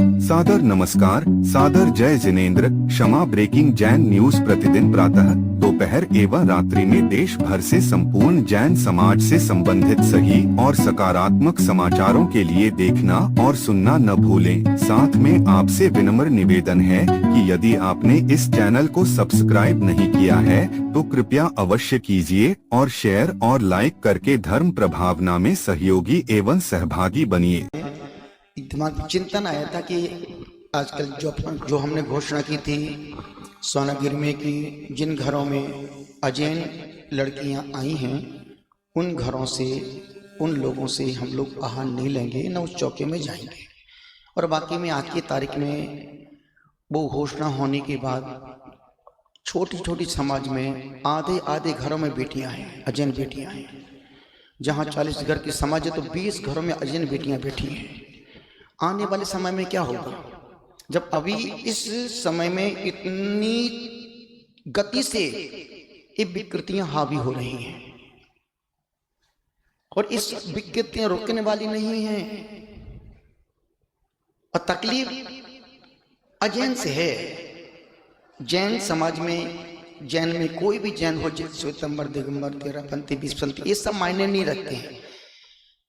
सादर नमस्कार, सादर जय जिनेंद्र। क्षमा ब्रेकिंग जैन न्यूज प्रतिदिन प्रातः, दोपहर एवं रात्रि में देश भर से संपूर्ण जैन समाज से संबंधित सही और सकारात्मक समाचारों के लिए देखना और सुनना न भूलें। साथ में आपसे विनम्र निवेदन है कि यदि आपने इस चैनल को सब्सक्राइब नहीं किया है तो कृपया अवश्य कीजिए और शेयर और लाइक करके धर्म प्रभावना में सहयोगी एवं सहभागी बनिए। दिमाग में चिंतन आया था कि आजकल जो हमने घोषणा की थी सोनागिरी में कि जिन घरों में अजैन लड़कियां आई हैं उन घरों से उन लोगों से हम लोग आहार नहीं लेंगे, न उस चौके में जाएंगे। और बाकी में आज की तारीख में वो घोषणा होने के बाद छोटी छोटी समाज में आधे आधे घरों में बेटियां हैं, अजैन बेटियां हैं। जहां 40 घर की समाज है तो 20 घरों में अजैन बेटियां बैठी हैं। आने वाले समय में क्या होगा, जब अभी इस समय में इतनी गति से ये विकृतियां हावी हो रही हैं और इस विकृतियां रोकने वाली नहीं हैं। और तकलीफ अजैन से है। जैन समाज में, जैन में कोई भी जैन हो, श्वेतंबर, दिगंबर, तेरहपंथी, बीसपंथी, ये सब मायने नहीं रखते हैं।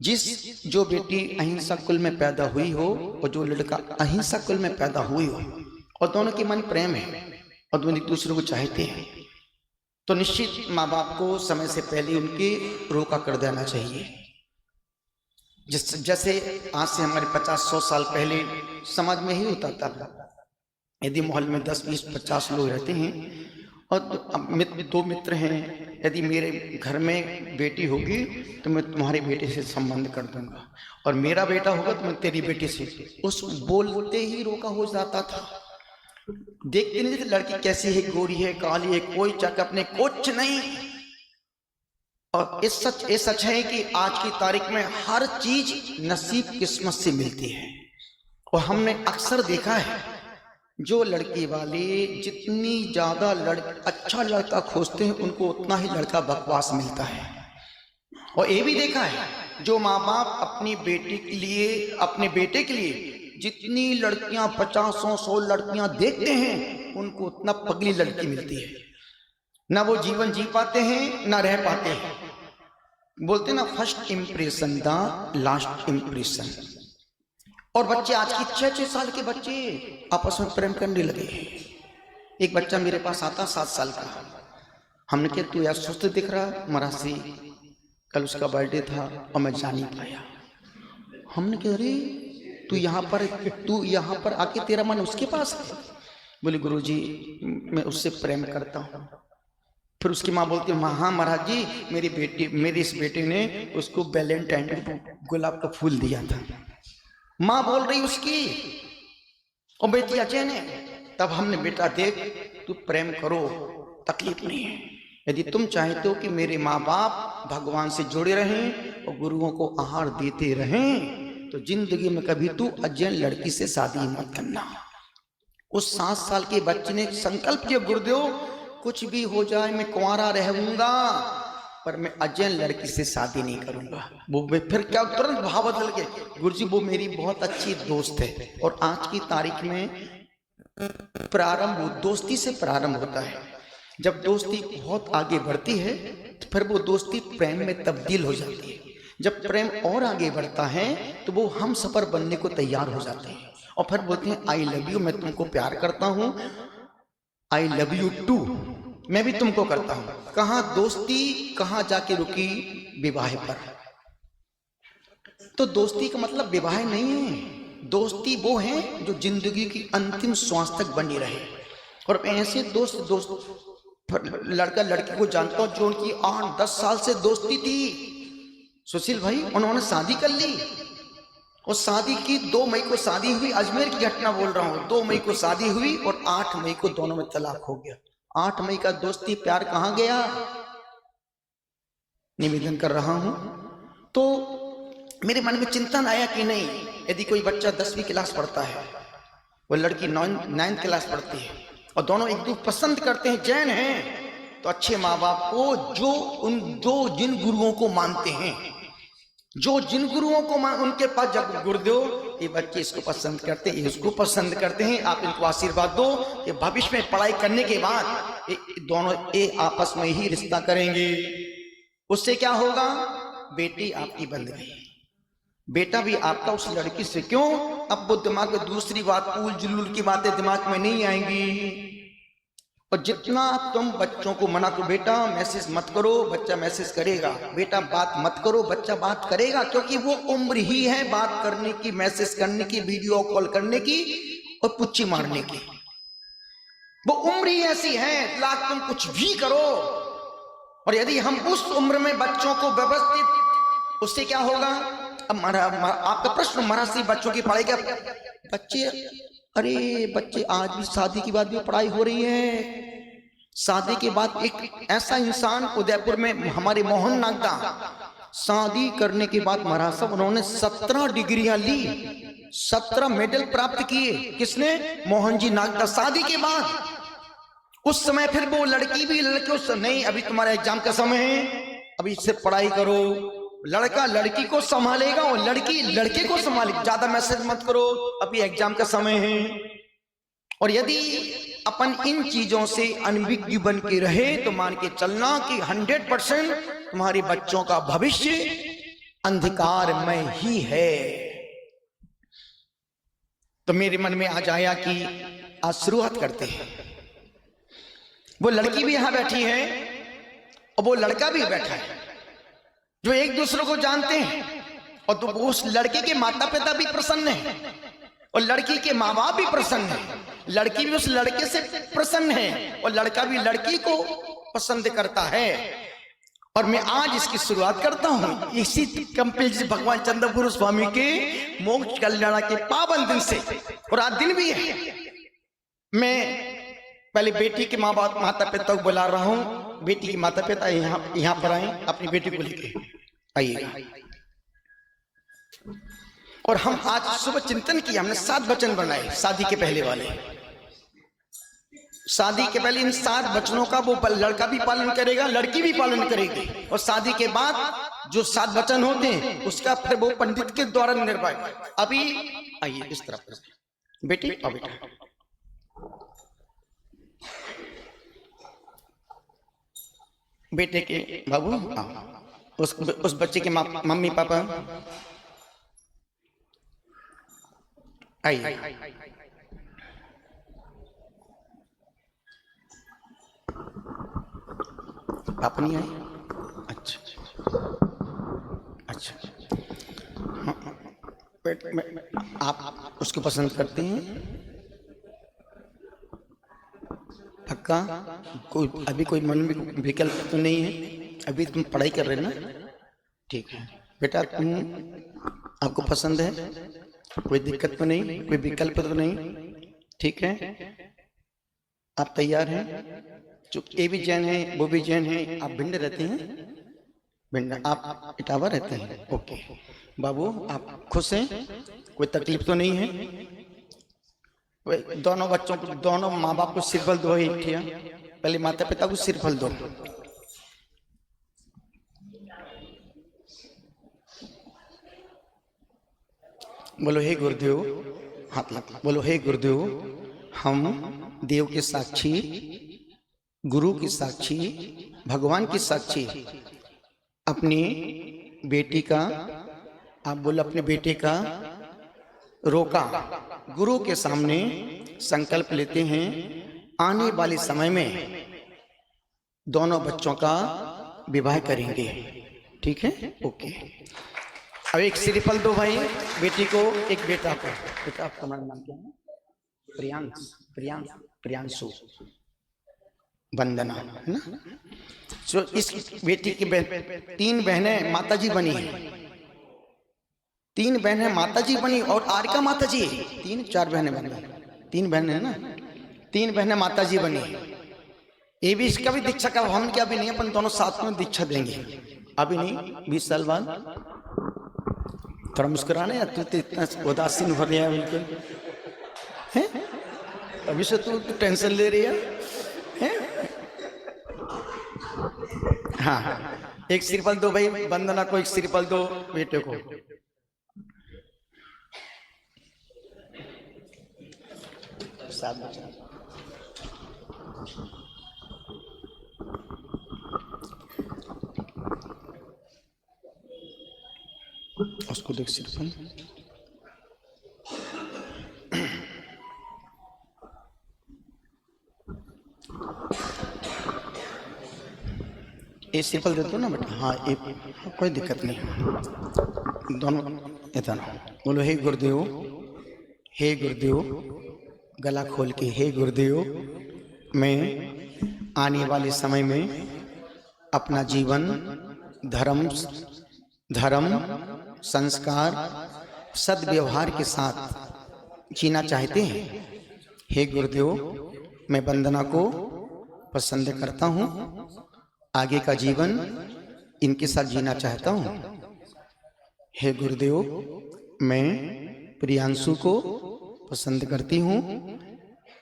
जिस जो बेटी अहिंसा कुल में पैदा हुई हो और जो लड़का अहिंसा कुल में पैदा हुई हो और दोनों के मन प्रेम है और दोनों एक दूसरे को चाहते हैं तो निश्चित माँ बाप को समय से पहले उनके रोका कर देना चाहिए। जैसे आज से हमारे 50-100 साल पहले समाज में ही होता था। यदि मोहल्ले में 10, 20, 50 लोग रहते हैं और दो मित्र हैं, यदि मेरे घर में बेटी होगी तो मैं तुम्हारे बेटे से संबंध कर दूंगा और मेरा बेटा होगा तो मैं तेरी बेटी से, उस बोलते ही रोका हो जाता था। देखते नहीं थे लड़की कैसी है, गोरी है, काली है, कोई चक अपने कुछ नहीं। और ये सच है कि आज की तारीख में हर चीज नसीब किस्मत से मिलती है। और हमने अक्सर देखा है जो लड़की वाले जितनी ज्यादा अच्छा लड़का खोजते हैं उनको उतना ही लड़का बकवास मिलता है। और ये भी देखा है जो माँ बाप अपनी बेटी के लिए, अपने बेटे के लिए जितनी लड़कियां 50-100 लड़कियां देखते हैं उनको उतना पगली लड़की मिलती है। ना वो जीवन जी पाते हैं ना रह पाते हैं। बोलते ना first impression the last impression. और बच्चे आज की 6-6 साल के बच्चे आपस में प्रेम करने लगे हैं। एक बच्चा मेरे पास आता 7 साल का, हमने कहा तू यार सुस्त दिख रहा मरासी, कल उसका बर्थडे था और मैं जा नहीं पाया। हमने कहा अरे तू यहाँ पर आके तेरा मन उसके पास है? बोले गुरुजी मैं उससे प्रेम करता हूँ। फिर उसकी माँ बोलती है हाँ महाराज जी मेरी इस बेटे ने उसको वैलेंटाइन डे गुलाब का फूल दिया था। माँ बोल रही उसकी और बेटी अजैन है। तब हमने बेटा देख तू प्रेम करो, तकलीफ नहीं है। यदि तुम चाहते हो कि मेरे माँ बाप भगवान से जुड़े रहें और गुरुओं को आहार देते रहें तो जिंदगी में कभी तू अजैन लड़की से शादी मत करना। उस 7 साल के बच्चे ने संकल्प किया गुरुदेव कुछ भी हो जाए मैं कुंवारा रहूंगा पर मैं अजैन लड़की से शादी नहीं करूंगा। वो फिर क्या तुरंत भाव बदल गए, गुरुजी वो मेरी बहुत अच्छी दोस्त है। और आज की तारीख में प्रारंभ दोस्ती से प्रारंभ होता है। जब दोस्ती बहुत आगे बढ़ती है तो फिर वो दोस्ती प्रेम में तब्दील हो जाती है। जब प्रेम और आगे बढ़ता है तो वो हम सफर बनने को तैयार हो जाते हैं और फिर बोलते हैं आई लव यू, मैं तुमको प्यार करता हूं, आई लव यू टू, मैं भी तुमको करता हूं। कहां दोस्ती कहां जाके रुकी, विवाह पर। तो दोस्ती का मतलब विवाह नहीं है। दोस्ती वो है जो जिंदगी की अंतिम श्वास तक बनी रहे। और ऐसे दोस्त लड़का लड़की को जानता हूं जो उनकी 8-10 साल से दोस्ती थी। सुशील भाई उन्होंने शादी कर ली और शादी की 2 मई को शादी हुई। अजमेर की घटना बोल रहा हूं। 2 मई को शादी हुई और 8 मई को दोनों में तलाक हो गया। 8 मई का दोस्ती प्यार कहां गया? निवेदन कर रहा हूं। तो मेरे मन में चिंतन आया कि नहीं, यदि कोई बच्चा 10वीं क्लास पढ़ता है, वो लड़की 9th क्लास पढ़ती है और दोनों एक दूसरे पसंद करते हैं, जैन हैं, तो अच्छे माँ बाप को जो जिन गुरुओं को मानते हैं, जो जिन गुरुओं को उनके पास जब गुरुदेव ये बच्चे इसको पसंद करते हैं, इसको पसंद करते हैं, आप इनको आशीर्वाद दो कि भविष्य में पढ़ाई करने के बाद दोनों आपस में ही रिश्ता करेंगे। उससे क्या होगा, बेटी आपकी बन गई, बेटा भी आपका उस लड़की से। क्यों, अब वो दिमाग में दूसरी बात, उल जुलूल की बातें दिमाग में नहीं आएंगी। और जितना तुम बच्चों को मना करो, बेटा मैसेज मत करो, बच्चा मैसेज करेगा, बेटा बात मत करो, बच्चा बात करेगा, क्योंकि वो उम्र ही है बात करने की, मैसेज करने की, वीडियो कॉल करने की और पुच्ची मारने की। वो उम्र ही ऐसी है, लाख तुम कुछ भी करो। और यदि हम उस उम्र में बच्चों को व्यवस्थित, उससे क्या होगा, अब आपका प्रश्न महाराष्ट्र बच्चों की पढ़ाई, क्या बच्चे, अरे बच्चे आज भी शादी के बाद भी पढ़ाई हो रही है। शादी के बाद एक ऐसा इंसान उदयपुर में हमारे मोहन नागदा, शादी करने के बाद महाराज साहब उन्होंने 17 डिग्रियां ली, 17 मेडल प्राप्त किए। किसने, मोहन जी नागदा, शादी के बाद। उस समय फिर वो लड़की भी लड़के उस नहीं, अभी तुम्हारा एग्जाम का समय है, अभी सिर्फ पढ़ाई करो। लड़का लड़की को संभालेगा और लड़की लड़के को संभालेगी, ज्यादा मैसेज मत करो, अभी एग्जाम का समय है। और यदि अपन इन चीजों से अनभिज्ञ बन के रहे तो मान के चलना कि 100% तुम्हारे बच्चों का भविष्य अंधकार में ही है। तो मेरे मन में आज आया कि आज शुरुआत करते हैं। वो लड़की भी यहां बैठी है और वो लड़का भी बैठा है, जो एक दूसरे को जानते हैं। और तो उस लड़के के माता पिता भी प्रसन्न हैं और लड़की के माँ बाप भी प्रसन्न हैं, लड़की भी उस लड़के से प्रसन्न है और लड़का भी लड़की को पसंद करता है। और मैं आज इसकी शुरुआत करता हूं इसी कंपेल से भगवान चंद्रपुर स्वामी के मोक्ष कल्याण के पावन दिन से। और आज दिन भी है। मैं पहले बेटी के माँ बाप माता पिता को बुला रहा हूं। बेटी के माता पिता यहाँ पर आए, अपनी बेटी को लेके आइएगा। और हम आज सुबह चिंतन किया, हमने 7 वचन बनाए शादी के पहले वाले। शादी के पहले इन 7 वचनों का वो लड़का भी पालन करेगा, लड़की भी पालन करेगी। और शादी के बाद जो 7 वचन होते हैं उसका फिर वो पंडित के द्वारा निर्वाह। अभी आइए इस तरफ, बेटी और बेटा। बेटे के बाबू, उस बच्चे के मम्मी पापा आइए। आप नहीं आए? अच्छा। आप उसको पसंद करते हैं पक्का? कोई अभी कोई मन में विकल्प तो नहीं है? अभी तुम पढ़ाई कर रहे ना? ठीक है बेटा, तुम आपको पसंद है, कोई दिक्कत तो नहीं, कोई विकल्प तो नहीं, ठीक है? आप तैयार हैं? जो ये भी जैन है वो भी जैन है। आप भिंड रहते हैं? भिंड। आप इटावा रहते हैं? ओके बाबू, आप खुश हैं? कोई तकलीफ तो नहीं है? दोनों बच्चों को, दोनों माँ बाप को सिरफल दो। पहले माता पिता को सिरफल दो। बोलो हे गुरुदेव, हाथ लगा, बोलो हे गुरुदेव, हम देव के साक्षी, गुरु की साक्षी, भगवान की साक्षी अपनी बेटी का, आप बोलो अपने बेटे का रोका गुरु के सामने संकल्प लेते हैं, आने वाले समय में दोनों बच्चों का विवाह करेंगे। ठीक है? ओके। अब एक श्रीफल दो भाई, बेटी को, एक बेटा को। बेटा आपका नाम क्या है? प्रियांशु, वंदना, है ना? जो इस बेटी की 3 बहनें माताजी बनी है, 3 बहनें माताजी बनी और आरिका माताजी 3-4 बहनें बनी, 3 बहनें है ना, 3 बहनें माताजी बनी। ये भी, इसका भी दीक्षा का हम क्या भी नहीं, अपन दोनों साथ में दीक्षा देंगे। अभी नहीं, 20 साल बाद। थोड़ा मुस्कुराना यार, तू तो इतना उदासीन हो रहा है बिल्कुल, है? अभी से तू टेंशन ले रही है? हाँ, एक श्रीफल दो भाई, वंदना को एक श्रीफल दो, बेटे को। सात वचन। उसको देख सिर्फ ये सिंपल दे दो ना बेटा। हाँ, एक कोई दिक्कत नहीं, दोनों इतना बोलो। हे गुरुदेव, हे गुरुदेव, गला खोल के हे गुरुदेव, मैं आने वाले समय में अपना जीवन धर्म संस्कार सद्व्यवहार के साथ जीना चाहते हैं। हे गुरुदेव, मैं वंदना को पसंद करता हूँ, आगे का जीवन इनके साथ जीना चाहता हूँ। हे गुरुदेव, मैं प्रियांशु को पसंद करती हूँ,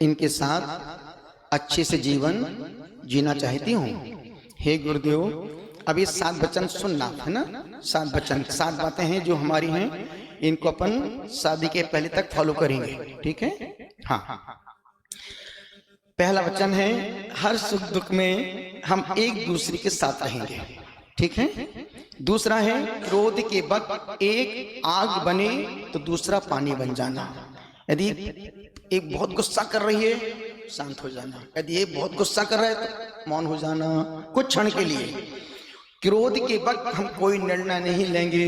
इनके साथ अच्छे से जीवन जीना चाहती हूँ। हे गुरुदेव, अब ये 7 वचन सुनना है ना, 7 वचन, 7 बातें हैं जो हमारी हैं, इनको अपन शादी के पहले तक फॉलो करेंगे, ठीक है? हाँ। पहला वचन है, हर सुख दुख में हम एक दूसरे के साथ रहेंगे, ठीक है? दूसरा है, क्रोध के वक्त एक आग बने तो दूसरा पानी बन जाना। यदि एक बहुत गुस्सा कर रही है, शांत हो जाना। यदि ये बहुत गुस्सा कर रहा है तो मौन हो जाना कुछ क्षण के लिए। क्रोध के वक्त हम कोई निर्णय नहीं लेंगे,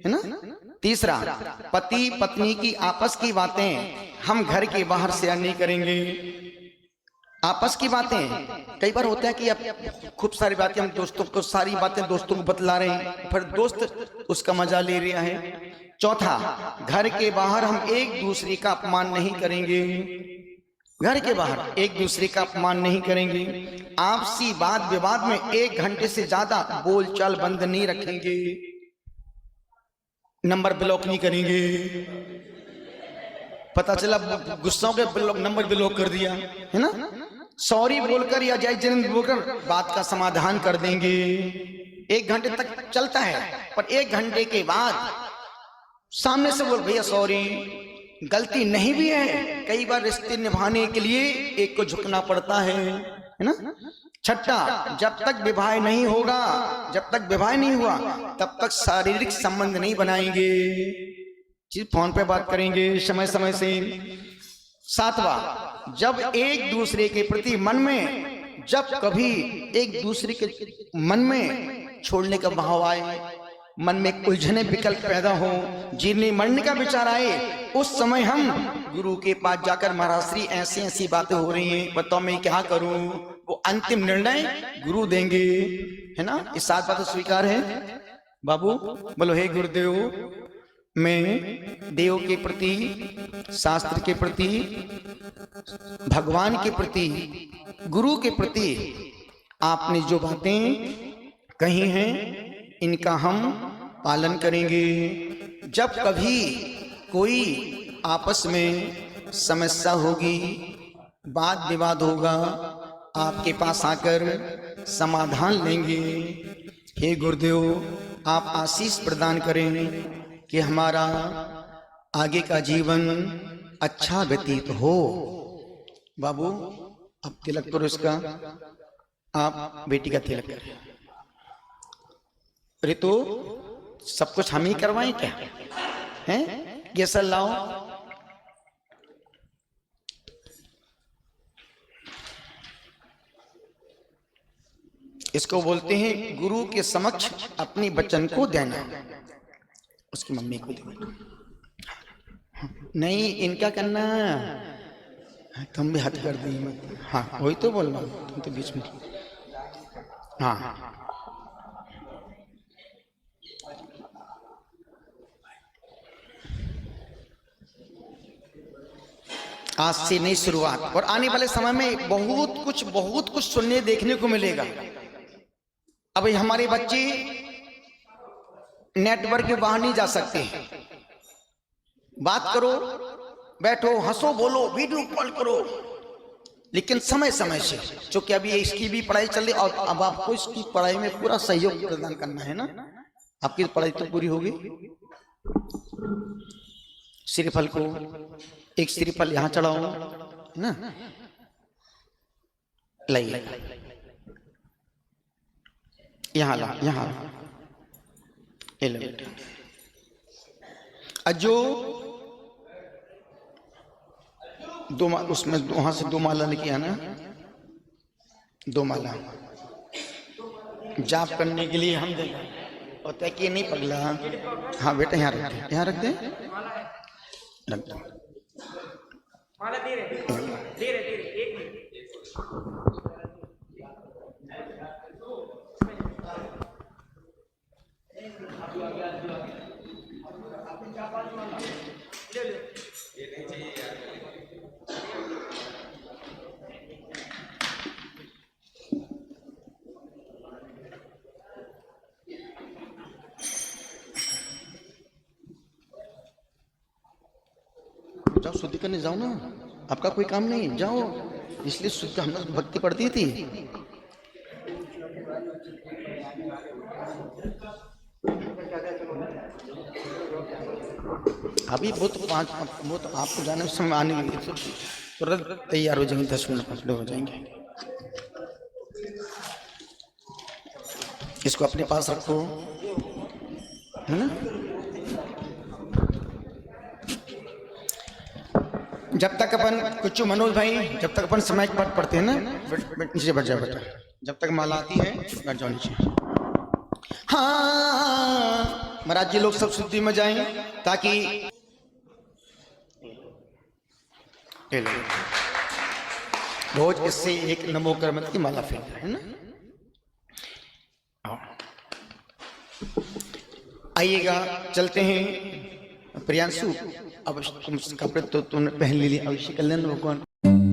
है ना? तीसरा, पति पत्नी की आपस की बातें हम घर के बाहर शेयर नहीं करेंगे। आपस की बातें, कई बार होता है कि अब खूब सारी बातें हम दोस्तों को, सारी बातें दोस्तों को बतला रहे हैं, फिर दोस्त उसका मजा ले रहा है। चौथा, घर के बाहर हम एक दूसरे का अपमान नहीं करेंगे। घर के बाहर एक दूसरे का अपमान नहीं करेंगे। आपसी वाद विवाद में 1 घंटे से ज्यादा बोलचाल बंद नहीं रखेंगे। नंबर ब्लॉक नहीं करेंगे। पता चला गुस्सा के नंबर ब्लॉक कर दिया, है ना? सॉरी बोलकर या जय जन्म बोलकर बात का समाधान कर देंगे। 1 घंटे तक चलता है, पर 1 घंटे के बाद सामने से बोल, भैया सॉरी, गलती नहीं भी है। कई बार रिश्ते निभाने के लिए एक को झुकना पड़ता है ना? छठा, जब तक विवाह नहीं होगा, जब तक विवाह नहीं हुआ, तब तक शारीरिक संबंध नहीं बनाएंगे, फोन पे बात करेंगे समय समय से। सातवां, जब एक दूसरे के प्रति मन में, जब कभी एक दूसरे के मन में छोड़ने का भाव आए, मन में उलझने विकल्प पैदा हो, जीने मरने का विचार आए, उस समय हम गुरु के पास जाकर, महाराज श्री ऐसी ऐसी बातें हो रही हैं, बताओ मैं क्या करूं, वो अंतिम निर्णय गुरु देंगे, है ना? ये 7 बातें स्वीकार है बाबू? बोलो, हे गुरुदेव, मैं देव के प्रति, शास्त्र के प्रति, भगवान के प्रति, गुरु के प्रति आपने जो बातें कही हैं, इनका हम पालन करेंगे। जब कभी कोई आपस में समस्या होगी, वाद विवाद होगा, आपके पास आकर समाधान लेंगे। हे गुरुदेव, आप आशीष प्रदान करें कि हमारा आगे का जीवन अच्छा व्यतीत हो। बाबू, अब तिलक करो इसका, आप बेटी का तिलक करें। ऋतु, सब कुछ हम ही करवाएं क्या? हैं? ये सब लाओ। इसको बोलते हैं गुरु के समक्ष अपने वचन को देना। उसकी मम्मी को देना नहीं, इनका करना। तुम भी हद कर दी मत। हाँ, वही तो बोल रहा हूँ, तुम तो बीच में। हाँ, आज से नई शुरुआत, और आने वाले समय में बहुत कुछ सुनने देखने को मिलेगा। अब हमारे बच्चे नेटवर्क के बाहर नहीं जा सकते हैं। बात करो, बैठो, हंसो, बोलो, वीडियो कॉल करो, लेकिन समय समय से, क्योंकि अभी इसकी भी पढ़ाई चल रही, और अब आपको इसकी पढ़ाई में पूरा सहयोग प्रदान करना है ना। आपकी पढ़ाई तो पूरी होगी। श्रीफल को, एक श्रीफल यहाँ चढ़ाओ, ना, लाइए यहाँ ला, यहाँ ये लो बेटा। जो दो उसमें वहां से 2 माला लेके आना, 2 माला जाप करने के लिए हम देंगे। और तय कि नहीं पगला, हाँ बेटा यहाँ रख दे, यहाँ रख दे, रख दो। माला दे रहे एक मिनट। जाओ शुद्धि करने जाओ ना, आपका कोई काम नहीं, जाओ। इसलिए शुद्ध हम लोग भक्ति पढ़ती थी। अभी वो तो आपको जाने में समय आने लगी, तो तुरंत तैयार हो जाएंगे, 10 मिनट 5 मिनट हो जाएंगे। इसको अपने पास रखो, है ना। जब तक अपन कुछ मनोज भाई, जब तक अपन समय के पाठ पढ़ते हैं ना, नीचे बैठ जाओ बेटा। जब तक माला आती है बैठ जाओ नीचे। हाँ महाराज जी लोग सब शुद्धि में जाएं, ताकि रोज इससे एक नमो कर्मत की माला फेंक, है ना। आइएगा, चलते हैं। प्रियांशु अब तुम कपड़े तो तुमने पहन लिए, अवश्य कल्याण भगवान।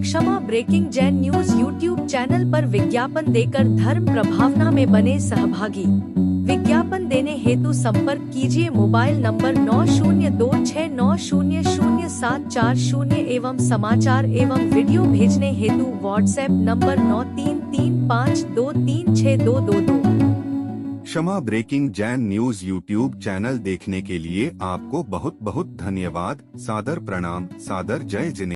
क्षमा breaking Jain news YouTube channel पर विज्ञापन देकर धर्म प्रभावना में बने सहभागी। विज्ञापन देने हेतु संपर्क कीजिए मोबाइल नंबर 9026900740 एवं समाचार एवं वीडियो भेजने हेतु व्हाट्सएप नंबर 9335236222। क्षमा breaking Jain news YouTube channel देखने के लिए आपको बहुत बहुत धन्यवाद। सादर प्रणाम, सादर जय जिनेंद्र।